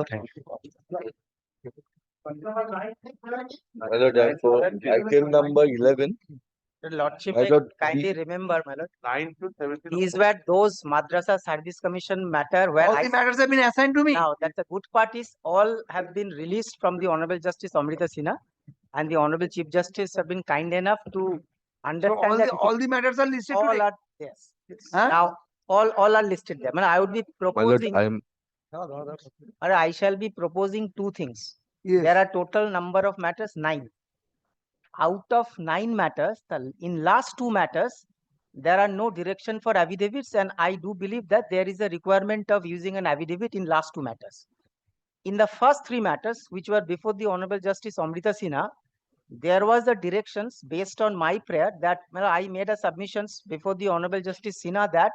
Thank you. Hello, therefore, item number 11. Your Lordship, My lord, kindly remember, my lord, 9 to 17. these were those Madrasa Service Commission matter where All the matters have been assigned to me. now that the good part is all have been released from the Honorable Justice Amrita Sinha, and the Honorable Chief Justice have been kind enough to So understand that all the matters are listed all today. are yes. Huh? Now all are listed there. I would be my lord, proposing, I am. or I shall be proposing two things. Yes. There are total number of matters 9. Out of 9 matters, in last 2 matters, there are no direction for affidavits, and I do believe that there is a requirement of using an affidavit in last 2 matters. In the first 3 matters, which were before the Honorable Justice Amrita Sinha, there was the directions based on my prayer that I made a submissions before the Honorable Justice Sinha that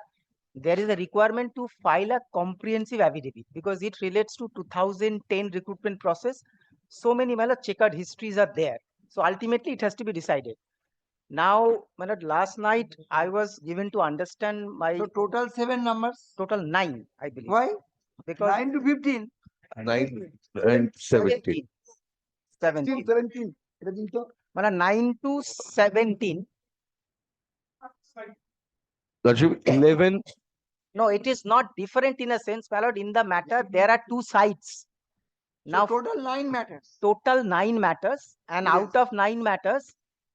there is a requirement to file a comprehensive affidavit because it relates to 2010 recruitment process. So many checkered histories are there. So ultimately, it has to be decided. Now, last night I was given to understand my So total 7 numbers. total 9, I believe. Why? Because 9 to 15. 9 and 17. 17. 17. 9 to 17. Lordship, 11. No, it is not different in a sense, my lord. In the matter, there are 2 sides. Now, So total 9 matters. total 9 matters, and Yes. out of 9 matters,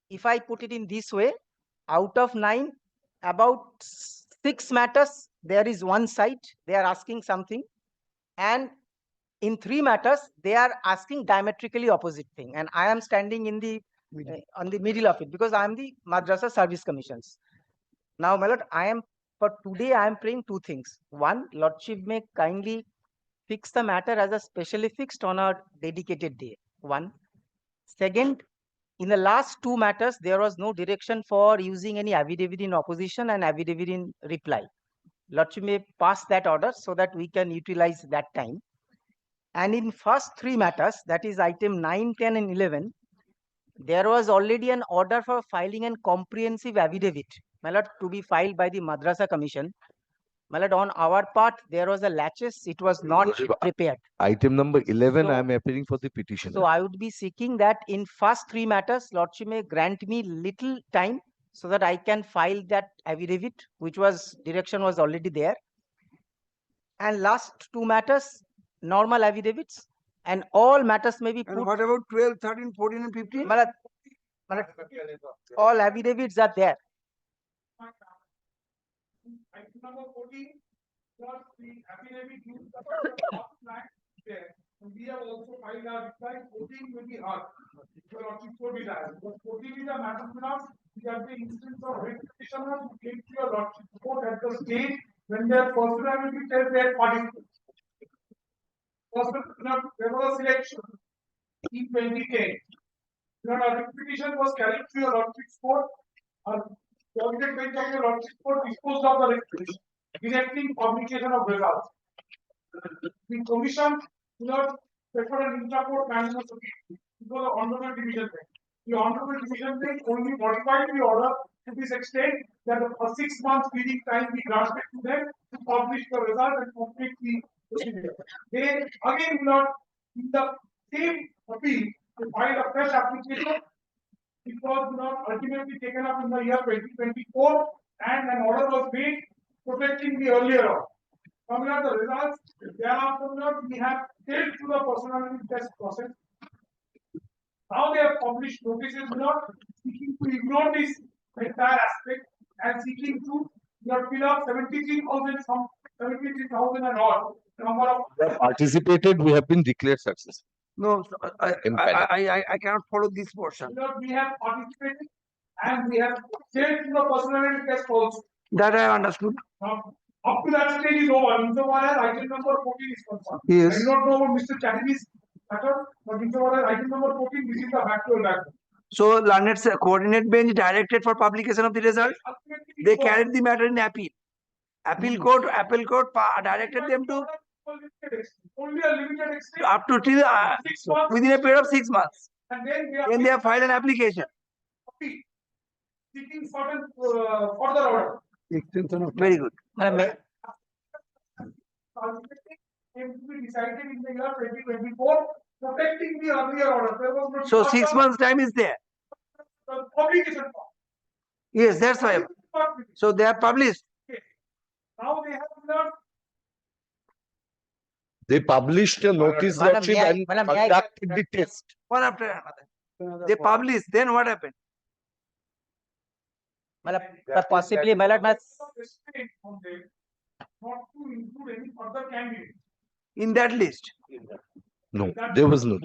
if I put it in this way, out of 9, about 6 matters, there is one side, they are asking something, and in 3 matters, they are asking diametrically opposite thing, and I am standing in the on the middle of it because I am the Madrasa Service Commissions. Now, my lord, for today I am praying 2 things. One, Lordship may kindly fix the matter as a specially fixed on a dedicated day. One. Second, in the last 2 matters, there was no direction for using any affidavit in opposition and affidavit in reply. Lordship may pass that order so that we can utilize that time. And in first 3 matters, that is item 9, 10, and 11, there was already an order for filing a comprehensive affidavit, my lord, to be filed by the Madrasa Commission. My lord, on our part, there was a laches, it was not prepared. Item number 11, So- I am appealing for the petition. So I would be seeking that in first 3 matters, Lordship may grant me little time so that I can file that affidavit, which was direction was already there. And last 2 matters, normal affidavits, and all matters may be And put. what about 12, 13, 14, and 15? Malat, all affidavits are there. Item number 14 was the affidavit used the last there. And we have also filed our reply. 14 will be hard. Your Lordship will be there. 14 is a matter of we have the instance of writ petitioners who came to your Lordship court at the stage when their personality tells their participants. There was a selection in 2010. Your writ petition was carried to your Lordship court. Coordinate bench of your Lordship court disposed of the writ petition, directing publication of results. The commission did not prefer an intra-court management opinion. It was the honorable division bench. The honorable division bench only modified the order to this extent that a 6 months reading time be granted to them to publish the result and complete the procedure. They again will not, in the same appeal, to file a fresh application. It was not ultimately taken up in the year 2024, and an order was made protecting the earlier order. Coming out the results, thereafter we have taken through the personality test process. Now they have published notices seeking to ignore this entire aspect and seeking to fill up 73,000 and odd number of. Participated, we have been declared success. No, I cannot follow this portion. We have participated and we have failed to the personality test also. That I understood. Up to that stage is over. Insofar as item number 14 is concerned. Yes. I do not know about Mr. Chatterjee's matter, but insofar as item number 14, this is the factual matter. So, learned coordinate bench directed for publication of the result. They carried the matter in appeal. Appeal court directed them to only a limited extent up to till 6 months, within a period of 6 months. and then They have filed an application. appeal, seeking certain further order. Very good. came to be decided in the year 2024, protecting the earlier order. There was no So departure, 6 months time is there. publication form. Yes, that's why. So they are published. Now they have not. They published a notice, Madam, Lordship, may I- and Madam, may I- conducted the test. One after another. They published. Then what happened? Madam, but possibly, my lord, Restraint on them not to include any further candidate. In that list. No, there was no.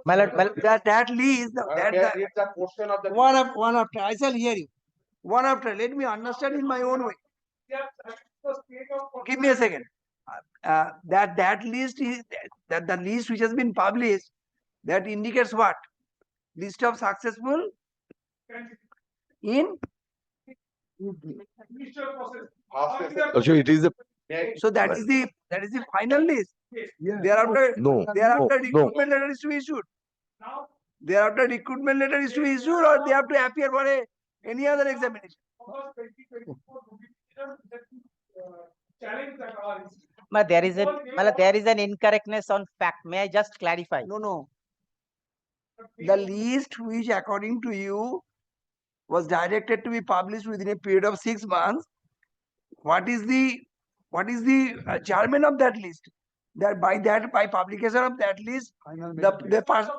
my lord, That list. One after. I shall hear you. One after. Let me understand in my own way. Yes, that is the state of. Give me a second. That list is that the list which has been published, that indicates what? List of successful in. Initial process. Lordship, it is a So that is the final list. Yes. Thereafter, no. thereafter no. recruitment letter is to be issued. Now, Thereafter recruitment letter is to be issued, or they have to appear for any other examination. August 2024 notification that challenge that are. but there is an incorrectness on fact. May I just clarify? No. The list which according to you was directed to be published within a period of 6 months. What is the chairman of that list? That by publication of that list, the first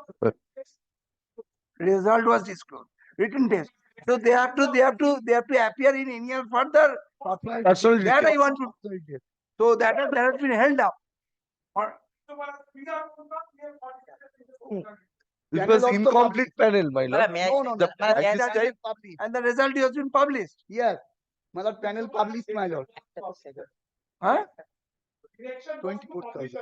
result was disclosed. Written test. So they have to appear in any further. Personal That I details. want to. So that has been held up. Or This was incomplete panel, my lord. Madam, may I- No. The- Madam, may I- at this time, Published. and the result has been published. Yes. My lord, panel published, my lord. Huh? Direction. 24,000.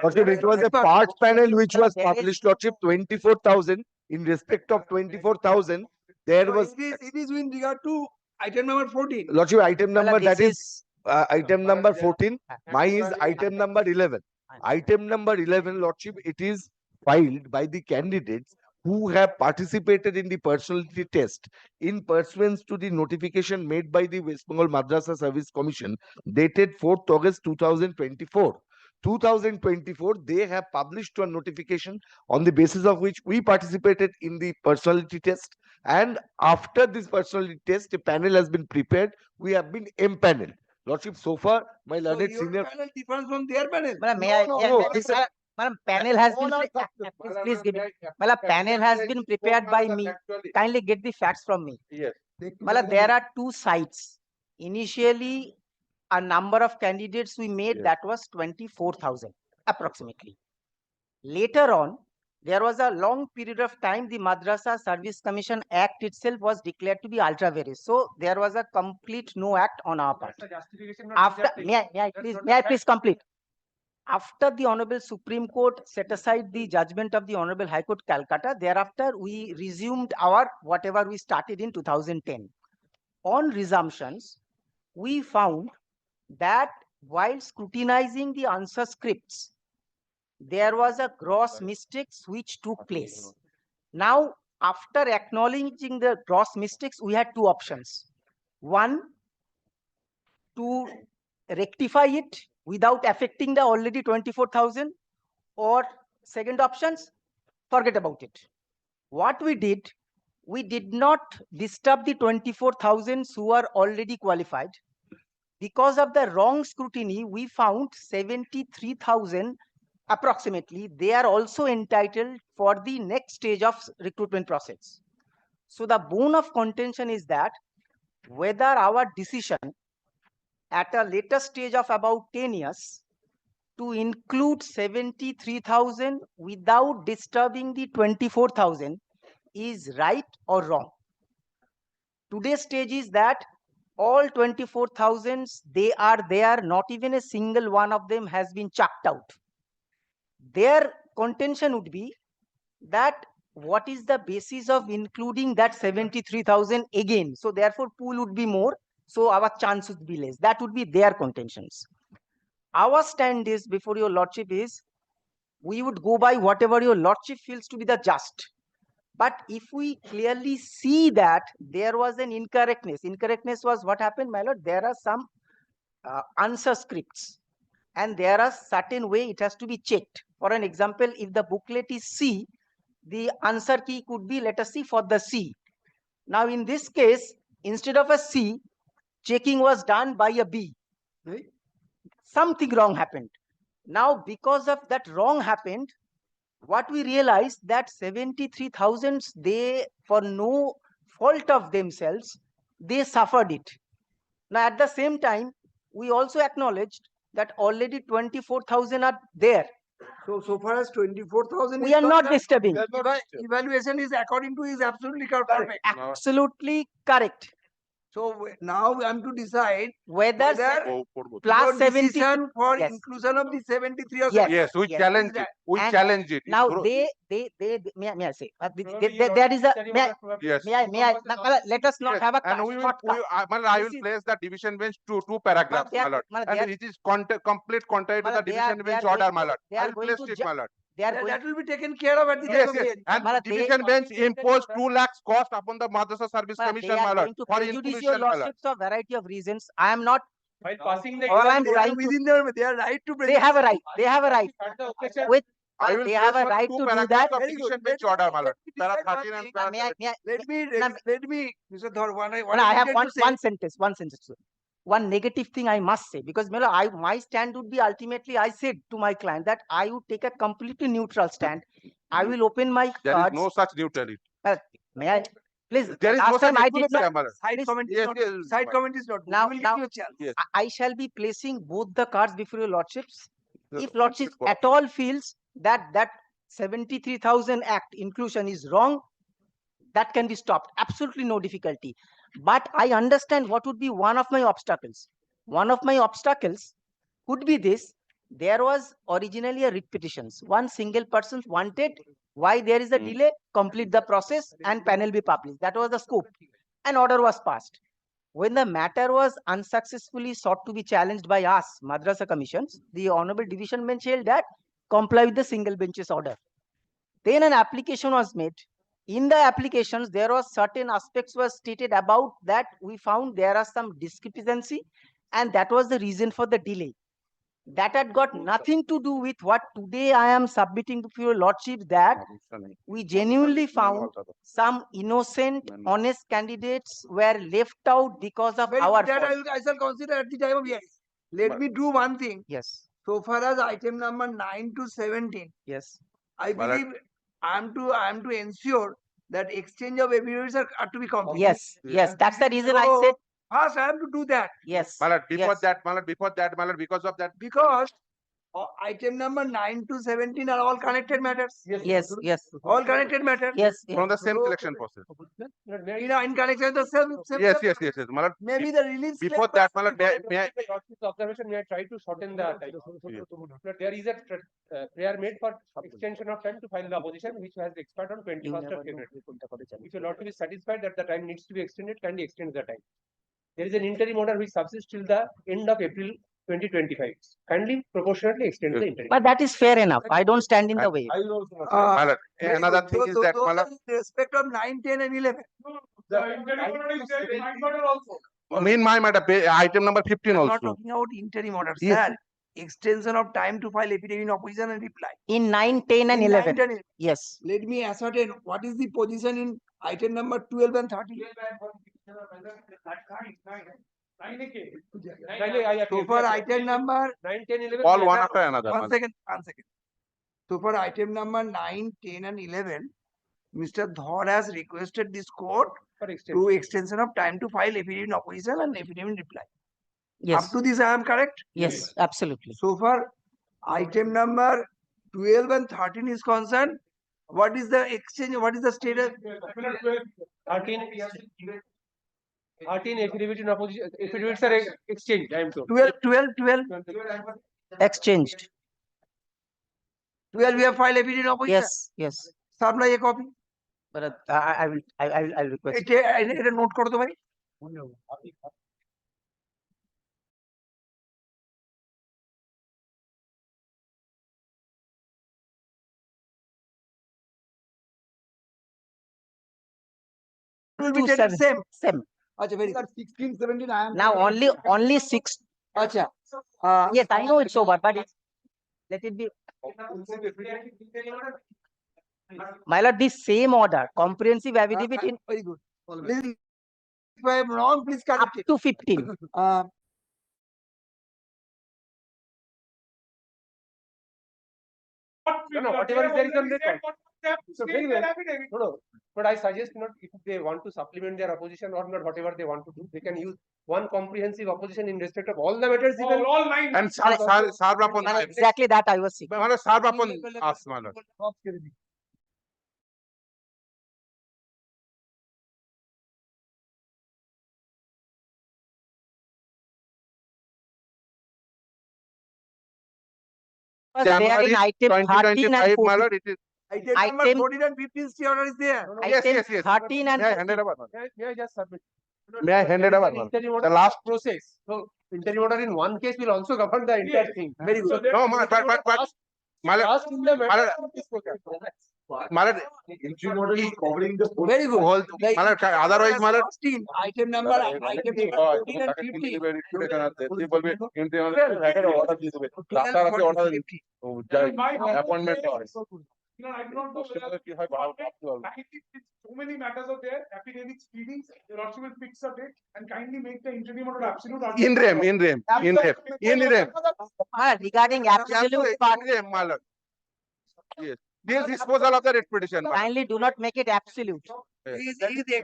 Lordship, it was a part panel which was There is- published, Lordship, 24,000. In respect of 24,000, there So was, it is with regard to item number 14. Lordship, item Madam, number that this is item number 14. Mine is item number 11. Item number 11, Lordship, it is filed by the candidates who have participated in the personality test in pursuance to the notification made by the West Bengal Madrasa Service Commission dated 4th August 2024. 2024, they have published one notification on the basis of which we participated in the personality test. And after this personality test, a panel has been prepared. We have been empaneled. Lordship, so far, my So learned your senior. panel differs from their panel. Madam, may I? No, yeah, no, may- listen. Madam, panel has All been. are successful. Please give me. Madam, panel has been prepared by me. Kindly get the facts from me. Madam, there are two sites. Initially, a number of candidates we made Yes. that was 24,000 approximately. Later on, there was a long period of time the Madrasa Service Commission Act itself was declared to be ultra vires. So there was a complete no act on our part. After may I please complete. After the Honorable Supreme Court set aside the judgment of the Honorable High Court Calcutta, thereafter we resumed our whatever we started in 2010. On resumptions, we found that while scrutinizing the answer scripts, there was a gross mistakes which took place. Now, after acknowledging the gross mistakes, we had two options. One, to rectify it without affecting the already 24,000, or second options, forget about it. What we did not disturb the 24,000 who are already qualified. Because of the wrong scrutiny, we found 73,000 approximately, they are also entitled for the next stage of recruitment process. So the bone of contention is that whether our decision at a later stage of about 10 years to include 73,000 without disturbing the 24,000 is right or wrong. Today's stage is that all 24,000s, they are there, not even a single one of them has been chucked out. Their contention would be that what is the basis of including that 73,000 again? So therefore pool would be more, so our chance would be less. That would be their contentions. Our stand is before your lordship is, we would go by whatever your lordship feels to be the just. But if we clearly see that there was an incorrectness was what happened, my lord, there are some answer scripts. and there are certain way it has to be checked. For an example, if the booklet is C, the answer key could be, let us see, for the C. Now in this case, instead of a C, checking was done by a B. Right? Something wrong happened. Now because of that wrong happened, what we realized that 73,000, they, for no fault of themselves, they suffered it. Now at the same time, we also acknowledged that already 24,000 are there. So far as 24,000 We are not disturbing. Evaluation is according to is absolutely perfect. Absolutely correct. So now I am to decide Whether your plus 70, decision for yes. inclusion of the 73 or Yes. Yes, we Yes. challenge it. We And challenge it. now Bro- they may I say, there is a, yes. may I, let us not Yes, have a and we will, shortcut. I This will is- place the division bench two paragraphs, they are- my lord. they And are- it is complete contrary to the they are- division they are bench order, going- my lord. they I are will going place to it, ju- my lord. they are that, going, that will be taken care of at the time Yes, of yes. hearing. And Malad, they- division bench imposed 2 lakhs cost upon the Madrasa Service they Commission, are my lord, going to for prejudice your inclusion, my lord. lordships for variety of reasons. I am not, By passing the all I am They are trying to, within their right to they have a right, they have a right. With, I will they have place a my right 2 to do paragraphs that. of Very good. division bench Let me- order, my let lord. me Para decide one 13 and thing. para May I, 17. Let me, Mr. Dhar, what No, I have needed one, to say. one sentence. One negative thing I must say, because my stand would be, ultimately I said to my client that I would take a completely neutral stand. I will open my There is cards. no such neutrality. May I please? There is last no such time I did equivalence, not. my lord. Side Please, comment is Yes, not. yes. Side comment is not. Now- We will now- give you a chance. Yes. I shall be placing both the cards before your lordships. If Yes. lordships at all feels that 73,000 act inclusion is wrong, that can be stopped. Absolutely no difficulty. But I understand what would be one of my obstacles. One of my obstacles could be this: there was originally a writ petitions. One single person wanted, why there is a delay, complete the process and panel be published. That was the scope. An order was passed. When the matter was unsuccessfully sought to be challenged by us, Madrasa Commissions, the Honorable Division Bench held that comply with the single bench's order. Then an application was made. In the applications, there was certain aspects were stated about that we found there are some discrepancy, and that was the reason for the delay. That had got nothing to do with what today I am submitting to your lordship, that we genuinely found some innocent, honest candidates were left out because of Very our good. That fault. I shall consider at the time of hearing. Let me do one thing. Yes, So far as item number 9 to 17, yes, I But believe I am to ensure that exchange of evidence are to be completed. yes, yes. That's the reason I said First, I have to do that yes. My lord, before yes. that, my lord, because of that, because item number 9 to 17 are all connected matters. Yes, yes, All connected matters. yes, from the yes. same selection process. In connection with the same. Yes, yes, yes, yes. My lord, Maybe the release. before that, my lord, may I? Observation, may I try to shorten the time? But there is a prayer made for extension of time to file the opposition, which has expired on 21st of February. If your lordship is satisfied that the time needs to be extended, kindly extend the time. There is an interim order which subsists till the end of April 2025. Kindly proportionately extend the interim. But that is fair enough. I don't stand in the way. My lord, another thing is that, my lord, in respect of 9, 10 and 11. The interim order is there in my order also. in my matter, item number 15 I'm not also. talking about interim order, Yes. sir. Extension of time to file affidavit in opposition and reply. In 9, 10 and In 11. 9, 10, Yes. let me ascertain what is the position in item number 12 and 13. So for item number, 9, 10, 11. All one after another. my one lord. second. So for item number 9, 10 and 11, Mr. Dhar has requested this court For extension. to extension of time to file affidavit in opposition and affidavit in reply. Yes. Up to this I am correct? Yes. Absolutely. So far, item number 12 and 13 is concerned. What is the exchange? What is the status? 13 affidavit in opposition. Affidavits are exchanged, I am told. 12, Exchanged. 12 we have filed affidavit in opposition. Yes. Yes. Supply a copy. But I will request. এটা note করো তো ভাই। Will be taken same. Same. আচ্ছা very good. 16, 17, I am. Now only 6. আচ্ছা Yes, I know it's over, but let it be. My lord, the same order, comprehensive affidavit in Very good. Please, if I am wrong, please up correct it. to 15. No, whatever is there is on record. So very well. No, no. But I suggest not if they want to supplement their opposition or not, whatever they want to do, they can use one comprehensive opposition in respect of all the matters. Even All 9. And serve upon, My lord, exactly that I was saying. my lord, serve upon us, my lord. Was there in January item 13 and 2025, my 14. lord, it is. Item number Item- 14 and 15 stay order is there. Yes, Item yes, yes. 13 and May I hand it 14. over, my lord? may I just submit? May I hand it over, my lord? Interim order The last, process. So interim order in one case will also govern the entire thing. Very good. no, my, but, my lord, Last in the my matter lord, of this program. my lord, Very good. whole, The my lord, otherwise, my lord. 16, item number, item 14 and 15. Appointment I do not know whether কি হয় ভালো so many matters are there, affidavits, pleadings, your lordship will fix a date and kindly make the interim order absolute. in rem Regarding absolute part, in rem, my lord. Yes, this disposal of the writ petition, my lord. kindly do not make it absolute. Is extended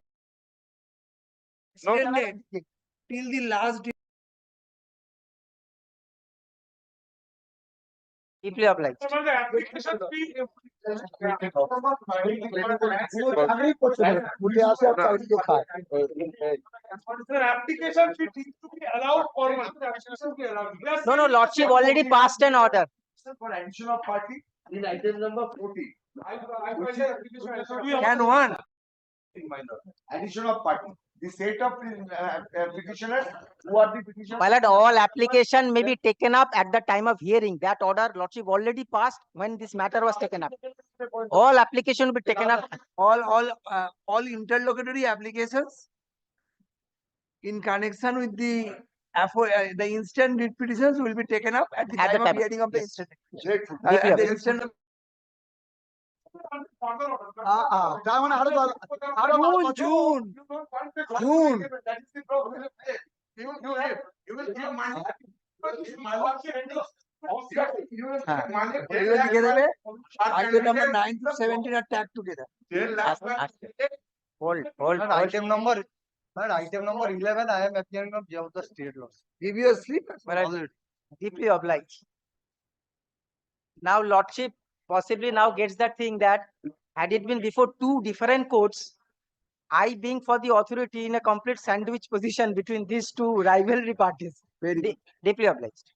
till the last day. Deeply obliged. The application fee. Sir, application fee needs to be allowed formal. Application be allowed. Yes, No, no, lordship already passed an order. For addition of party in item number 40. Can one? Minor. Addition of party. The set of petitioners who are the petitioners. My lord, all application may be taken up at the time of hearing. That order lordship already passed when this matter was taken up. All application will be taken up All interlocutory applications in connection with the instant writ petitions will be taken up at the At the time of time. hearing of the instant. Grateful. At the instant of তার মানে আরো June. That is the problem. You will give money. এগুলো লিখে দেবে item number 9 to 17 are tagged together. Hold. item number 11 I am appearing of the state laws. Give you a slip. My lord, deeply obliged. Now lordship possibly now gets that thing that had it been before two different courts, I being for the authority in a complete sandwich position between these two rivalry parties. Very good. Deeply obliged.